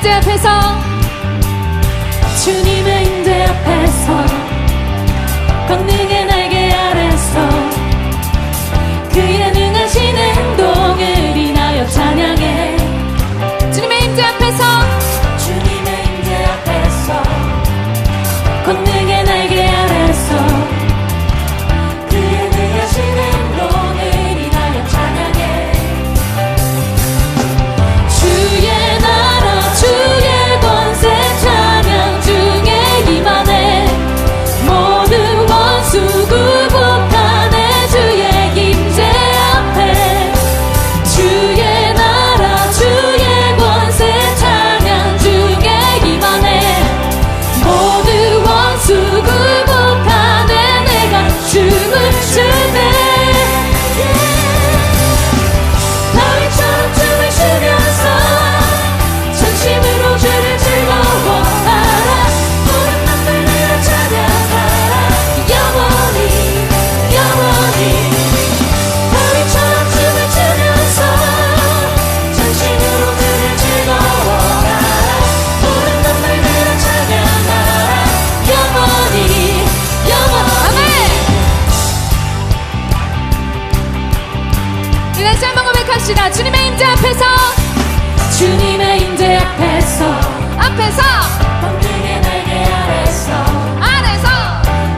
임재 앞에서 주님의 임재 앞에서 권능의 날개 아래서 그의 능하신 행동을 인하여 찬양해. 주님의 임재 앞에서 주님의 임재 앞에서 권능의 날개 아래서 그의 능하신 행동을 인하여 찬양해. 주의 나라 주의 권세 찬양 중에 임하네. 모든 원수 굴복하네. 주의 임재 앞에 주의 나라 주의 권세 찬양 중에 임하네. 모든 원수 굴복하네. 내가 춤을 추네. 다윗처럼 춤을 추면서 전심으로 주를 즐거워하라. 모든 만물들을 찬양하라. 영원히 영원히. 다윗처럼 춤을 추면서 전심으로 주를 즐거워하라. 모든 만물들을 찬양하라. 영원히 영원히. 우리 다시 한번 고백합시다. 주님의 임재 앞에서 주님의 임재 앞에서 권능의 날개 아래서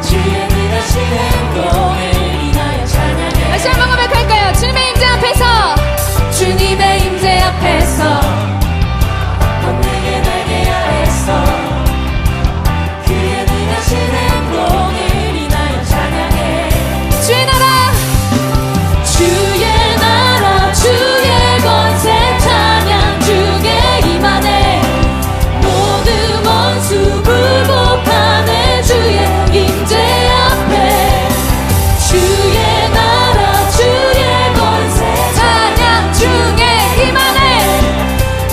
주의 능하신 행동을 인하여 찬양해. 다시 한번 고백할까요? 주님의 임재 앞에서 주님의 임재 앞에서 권능의 날개 아래서 그의 능하신 행동을 인하여 찬양해. 주의 나라 주의 권세 찬양 중에 임하네. 모든 원수 굴복하네. 주의 임재 앞에 주의 나라 주의 권세 찬양 중에 임하네.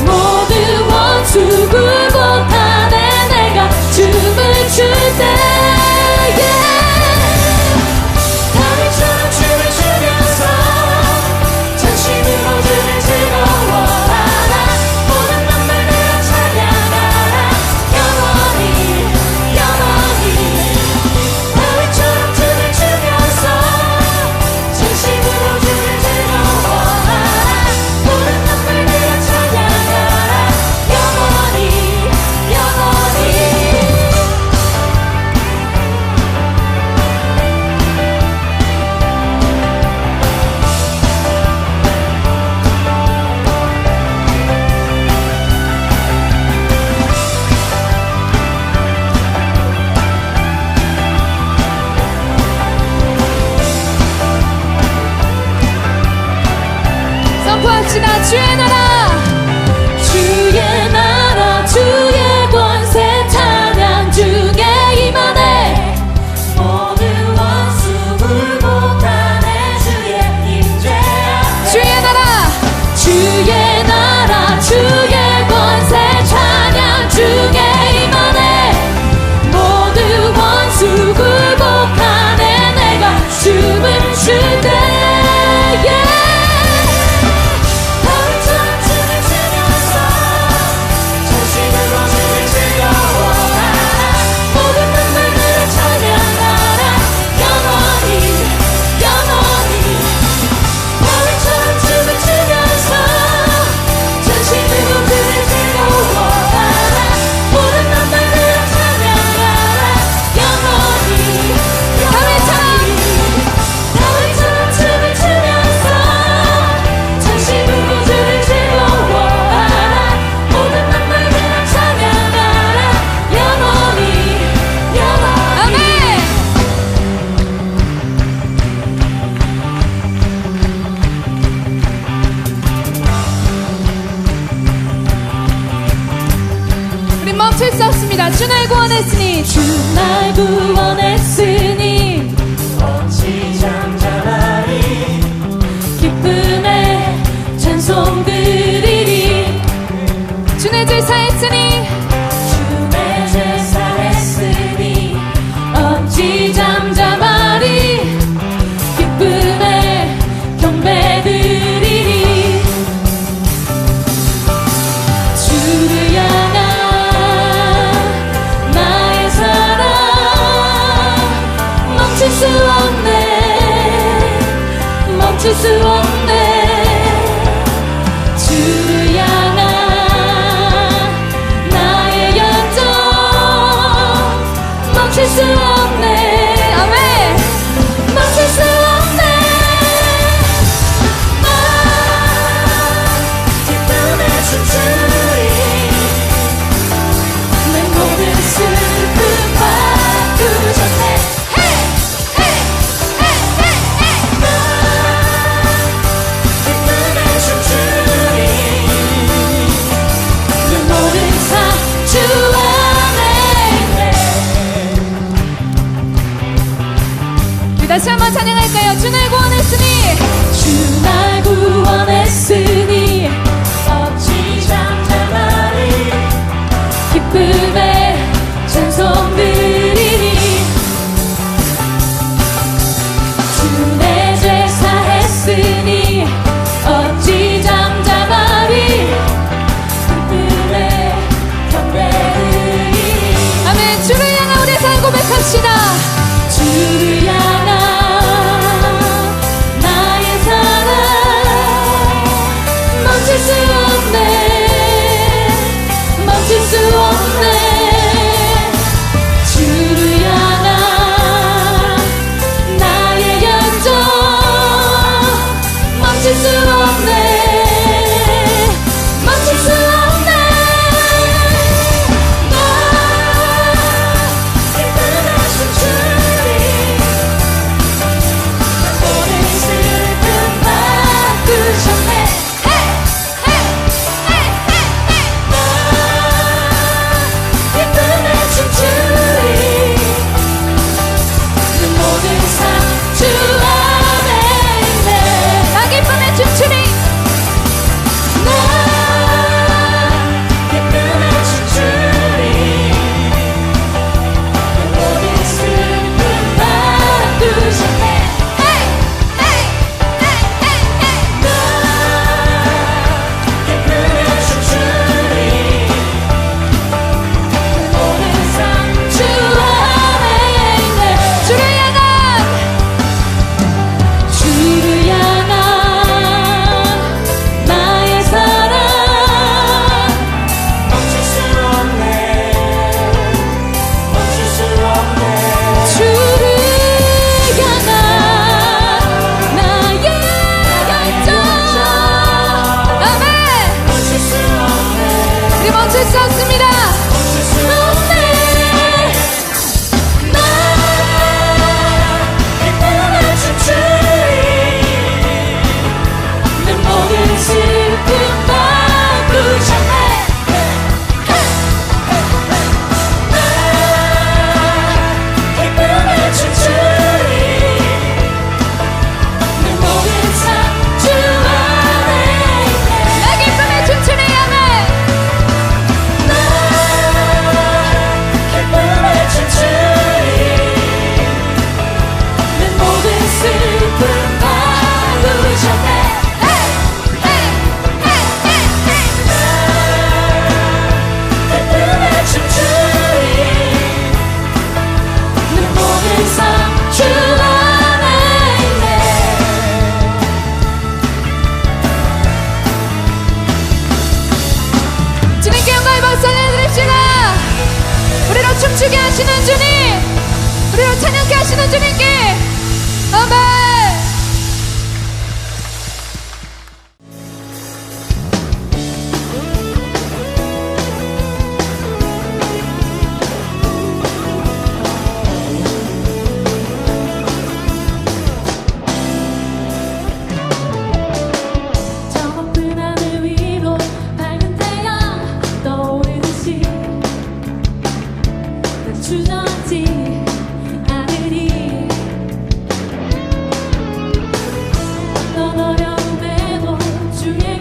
모든 원수 굴복하네. 내가 춤을 출 때 다윗처럼 춤을 추면서 전심으로 주를 즐거워하라. 모든 만물들을 찬양하라. 영원히 영원히. 다윗처럼 춤을 추면서 전심으로 주를 즐거워하라. 모든 만물들을 찬양하라. 영원히 영원히. 선포합시다. 주의 나라 주의 권세 찬양 중에 임하네. 모든 원수 굴복하네. 주의 임재 앞에 주의 나라 주의 권세 찬양 중에 임하네. 모든 원수 굴복하네. 내가 춤을 출 때 다윗처럼 춤을 추면서 전심으로 주를 즐거워하라. 모든 만물들을 찬양하라. 영원히 영원히. 다윗처럼 춤을 추면서 전심으로 주를 즐거워하라. 모든 만물들을 찬양하라. 영원히 다윗처럼 춤을 추면서 전심으로 주를 즐거워하라. 모든 만물들을 찬양하라. 영원히 영원히. 우리 멈출 수 없습니다. 주 날 구원했으니 주 날 구원했으니 어찌 잠잠하리. 기쁨의 찬송 드리리. 주 내 죄 사했으니 주 내 죄 사했으니 어찌 잠잠하리. 기쁨의 경배 드리리. 주를 향해 멈출 수 없네. 주를 향한 나의 열정 멈출 수 없네. 아멘. 멈출 수 없네. 기쁨에 춤추리. 내 모든 슬픔 바꾸셨네. 다시 한번 찬양할까요? 주 날 구원했으니, 주 날 구원했으니 어찌 잠잠하리. 기쁨에 찬송 드리니. 주 내 죄 사했으니 어찌 잠잠하리. 기쁨에 경배드리니. 아멘. 주를 향한 우리 삶 고백합시다. 주를 향한 나의 사랑 멈출 수 없네. 멈출 수 없네. 주를 향한 나의 열정 멈출 수 없네. 멈출 수 없네. 나 기쁨에 춤추리. 멈출 수 없습니다. 기쁨에 춤추리. 내 모든 슬픔 바꾸셨네. 기쁨에 춤추리. 내 모든 삶 주 안에 있네. 나 기쁨에 춤추리. 우리로 춤추게 하시는 주님, 우리로 찬양케 하시는 주님께 아멘. 주저하지 않으리. 주의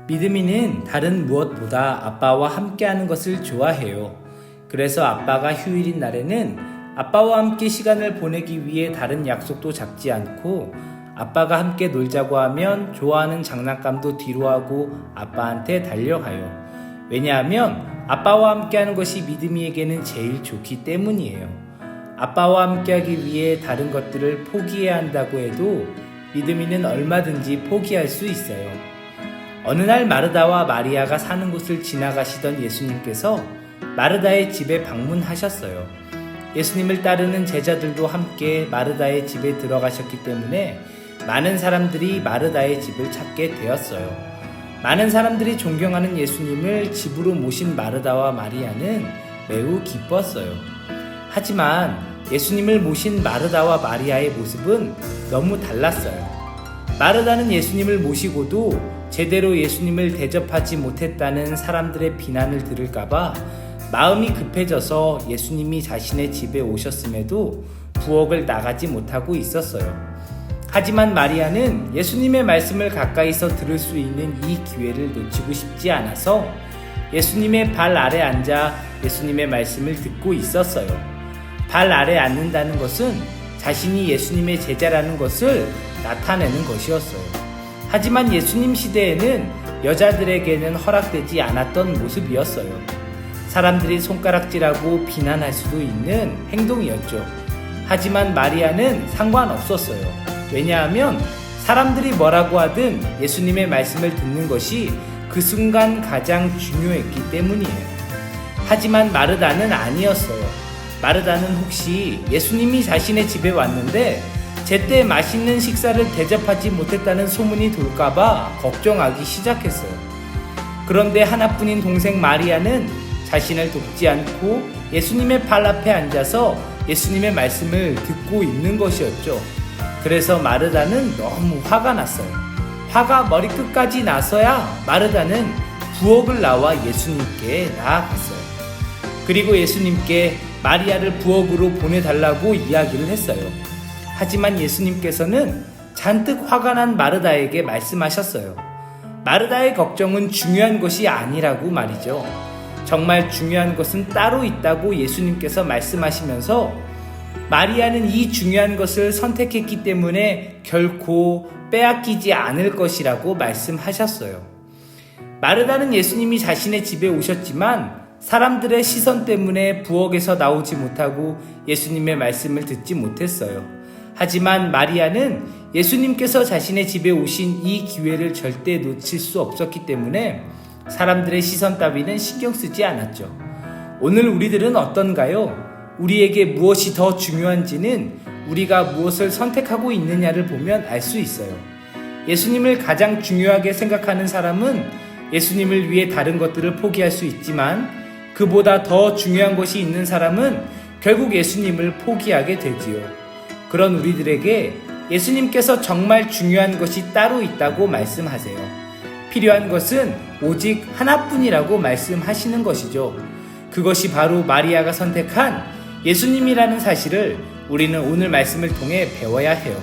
믿음이는 다른 무엇보다 아빠와 함께하는 것을 좋아해요. 그래서 아빠가 휴일인 날에는 아빠와 함께 시간을 보내기 위해 다른 약속도 잡지 않고 아빠가 함께 놀자고 하면 좋아하는 장난감도 뒤로하고 아빠한테 달려가요. 왜냐하면 아빠와 함께하는 것이 믿음이에게는 제일 좋기 때문이에요. 아빠와 함께하기 위해 다른 것들을 포기해야 한다고 해도 믿음이는 얼마든지 포기할 수 있어요. 어느 날 마르다와 마리아가 사는 곳을 지나가시던 예수님께서 마르다의 집에 방문하셨어요. 예수님을 따르는 제자들도 함께 마르다의 집에 들어가셨기 때문에 많은 사람들이 마르다의 집을 찾게 되었어요. 많은 사람들이 존경하는 예수님을 집으로 모신 마르다와 마리아는 매우 기뻤어요. 하지만 예수님을 모신 마르다와 마리아의 모습은 너무 달랐어요. 마르다는 예수님을 모시고도 제대로 예수님을 대접하지 못했다는 사람들의 비난을 들을까봐 마음이 급해져서 예수님이 자신의 집에 오셨음에도 부엌을 나가지 못하고 있었어요. 하지만 마리아는 예수님의 말씀을 가까이서 들을 수 있는 이 기회를 놓치고 싶지 않아서 예수님의 발 아래 앉아 예수님의 말씀을 듣고 있었어요. 발 아래 앉는다는 것은 자신이 예수님의 제자라는 것을 나타내는 것이었어요. 하지만 예수님 시대에는 여자들에게는 허락되지 않았던 모습이었어요. 사람들이 손가락질하고 비난할 수도 있는 행동이었죠. 하지만 마리아는 상관없었어요. 왜냐하면 사람들이 뭐라고 하든 예수님의 말씀을 듣는 것이 그 순간 가장 중요했기 때문이에요. 하지만 마르다는 아니었어요. 마르다는 혹시 예수님이 자신의 집에 왔는데 제때 맛있는 식사를 대접하지 못했다는 소문이 돌까봐 걱정하기 시작했어요. 그런데 하나뿐인 동생 마리아는 자신을 돕지 않고 예수님의 발 앞에 앉아서 예수님의 말씀을 듣고 있는 것이었죠. 그래서 마르다는 너무 화가 났어요. 화가 머리끝까지 나서야 마르다는 부엌을 나와 예수님께 나아갔어요. 그리고 예수님께 마리아를 부엌으로 보내달라고 이야기를 했어요. 하지만 예수님께서는 잔뜩 화가 난 마르다에게 말씀하셨어요. 마르다의 걱정은 중요한 것이 아니라고 말이죠. 정말 중요한 것은 따로 있다고 예수님께서 말씀하시면서 마리아는 이 중요한 것을 선택했기 때문에 결코 빼앗기지 않을 것이라고 말씀하셨어요. 마르다는 예수님이 자신의 집에 오셨지만 사람들의 시선 때문에 부엌에서 나오지 못하고 예수님의 말씀을 듣지 못했어요. 하지만 마리아는 예수님께서 자신의 집에 오신 이 기회를 절대 놓칠 수 없었기 때문에 사람들의 시선 따위는 신경 쓰지 않았죠. 오늘 우리들은 어떤가요? 우리에게 무엇이 더 중요한지는 우리가 무엇을 선택하고 있느냐를 보면 알 수 있어요. 예수님을 가장 중요하게 생각하는 사람은 예수님을 위해 다른 것들을 포기할 수 있지만 그보다 더 중요한 것이 있는 사람은 결국 예수님을 포기하게 되지요. 그런 우리들에게 예수님께서 정말 중요한 것이 따로 있다고 말씀하세요. 필요한 것은 오직 하나뿐이라고 말씀하시는 것이죠. 그것이 바로 마리아가 선택한 예수님이라는 사실을 우리는 오늘 말씀을 통해 배워야 해요.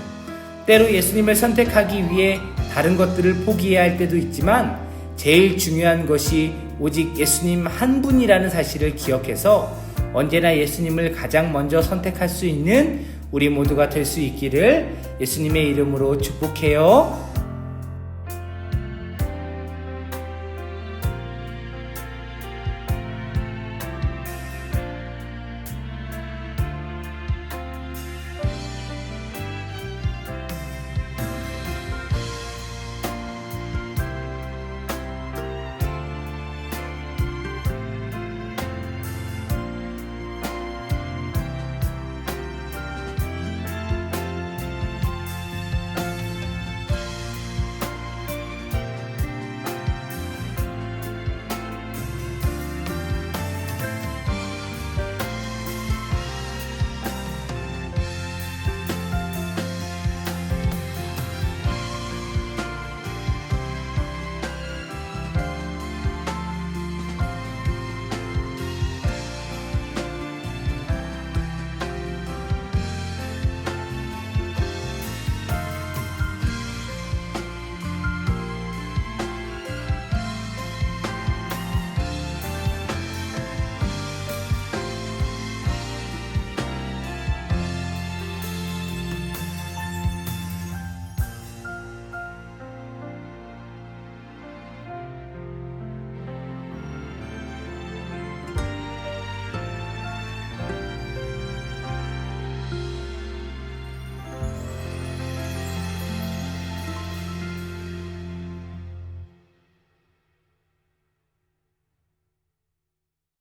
때로 예수님을 선택하기 위해 다른 것들을 포기해야 할 때도 있지만 제일 중요한 것이 오직 예수님 한 분이라는 사실을 기억해서 언제나 예수님을 가장 먼저 선택할 수 있는 우리 모두가 될 수 있기를 예수님의 이름으로 축복해요.